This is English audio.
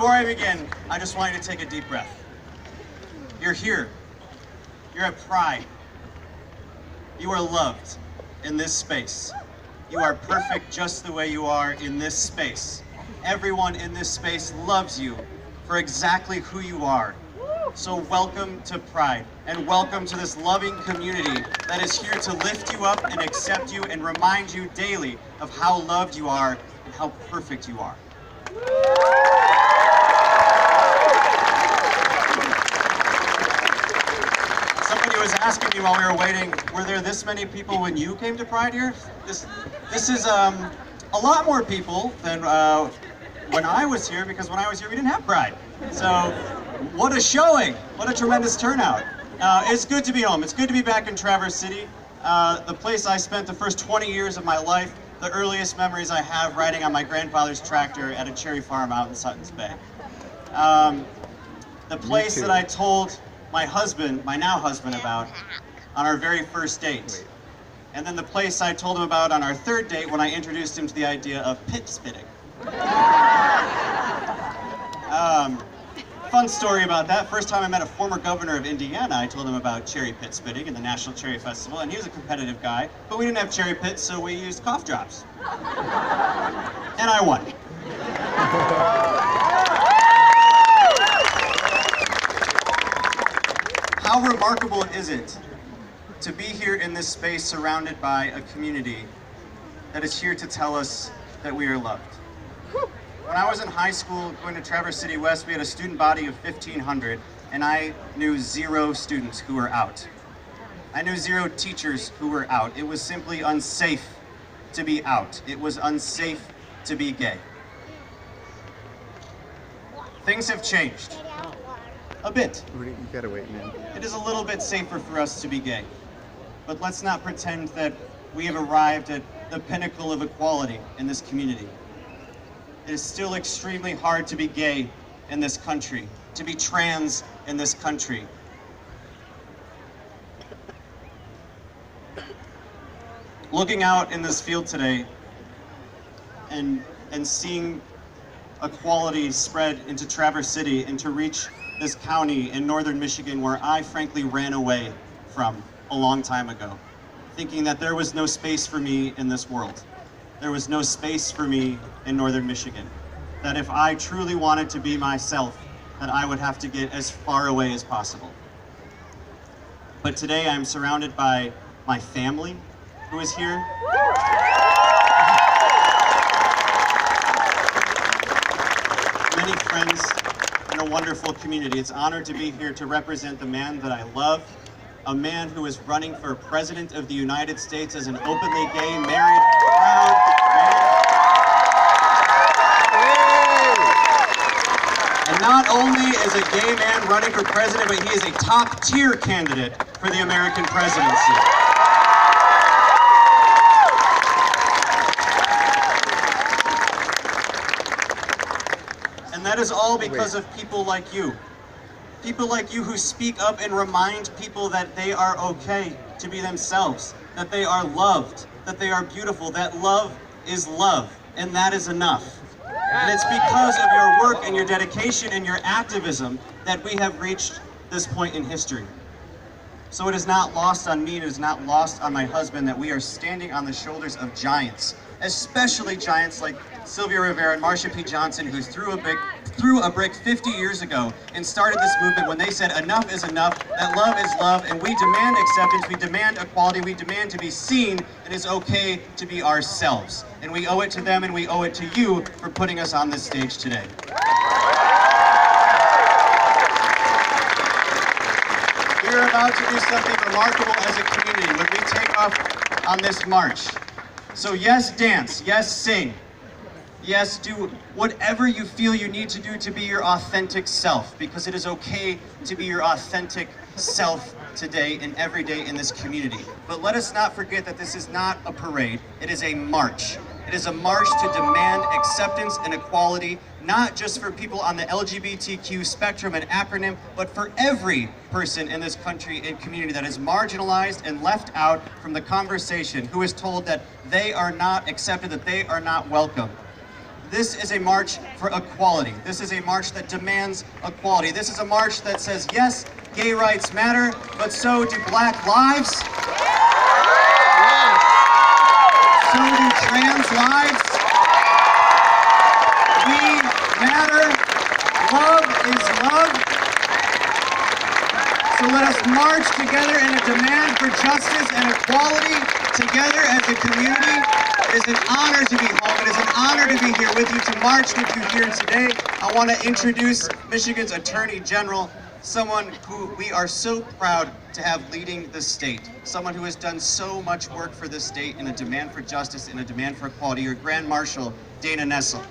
Before I begin, I just want you to take a deep breath. You're here. You're at Pride. You are loved in this space. You are perfect just the way you are in this space. Everyone in this space loves you for exactly who you are. So welcome to Pride, and welcome to this loving community that is here to lift you up and accept you and remind you daily of how loved you are and how perfect you are. Somebody was asking me while we were waiting, were there this many people when you came to Pride here? This is a lot more people than when I was here, because when I was here we didn't have Pride. So what a showing! What a tremendous turnout. It's good to be home. It's good to be back in Traverse City, the place I spent the first 20 years of my life, the earliest memories I have riding on my grandfather's tractor at a cherry farm out in Sutton's Bay. The place that I told my husband, my now husband, about on our very first date. And then the place I told him about on our third date when I introduced him to the idea of pit spitting. Fun story about that. First time I met a former governor of Indiana, I told him about cherry pit spitting in the National Cherry Festival, and he was a competitive guy, but we didn't have cherry pits, so we used cough drops. And I won. How remarkable is it to be here in this space surrounded by a community that is here to tell us that we are loved? When I was in high school going to Traverse City West, we had a student body of 1,500, and I knew 0 students who were out. I knew 0 teachers who were out. It was simply unsafe to be out. It was unsafe to be gay. Things have changed. A bit. You gotta wait, man. It is a little bit safer for us to be gay. But let's not pretend that we have arrived at the pinnacle of equality in this community. It is still extremely hard to be gay in this country, to be trans in this country. Looking out in this field today and seeing equality spread into Traverse City and to reach this county in northern Michigan where I frankly ran away from a long time ago, thinking that there was no space for me in this world. There was no space for me in northern Michigan. That if I truly wanted to be myself, that I would have to get as far away as possible. But today I'm surrounded by my family who is here. Many friends and a wonderful community. It's an honor to be here to represent the man that I love, a man who is running for President of the United States as an openly gay, married, proud man. And not only is a gay man running for president, but he is a top-tier candidate for the American presidency. And that is all because of people like you. People like you who speak up and remind people that they are okay to be themselves, that they are loved, that they are beautiful, that love is love, and that is enough. And it's because of your work and your dedication and your activism that we have reached this point in history. So it is not lost on me, it is not lost on my husband that we are standing on the shoulders of giants, especially giants like Sylvia Rivera and Marsha P. Johnson, who threw a brick 50 years ago and started this movement when they said enough is enough, that love is love, and we demand acceptance, we demand equality, we demand to be seen, and it's okay to be ourselves. And we owe it to them and we owe it to you for putting us on this stage today. We are about to do something remarkable as a community when we take off on this march. So yes, dance, yes, sing. Yes, do whatever you feel you need to do to be your authentic self, because it is okay to be your authentic self today and every day in this community. But let us not forget that this is not a parade, it is a march. It is a march to demand acceptance and equality, not just for people on the LGBTQ spectrum and acronym, but for every person in this country and community that is marginalized and left out from the conversation, who is told that they are not accepted, that they are not welcome. This is a march for equality. This is a march that demands equality. This is a march that says, yes, gay rights matter, but so do black lives. So do trans lives. We matter. Love is love. So let us march together in a demand for justice and equality together as a community. It is an honor to be home. It is an honor to be here with you, to march with you here today. I want to introduce Michigan's Attorney General, someone who we are so proud to have leading the state, someone who has done so much work for this state in a demand for justice, in a demand for equality, your Grand Marshal, Dana Nessel.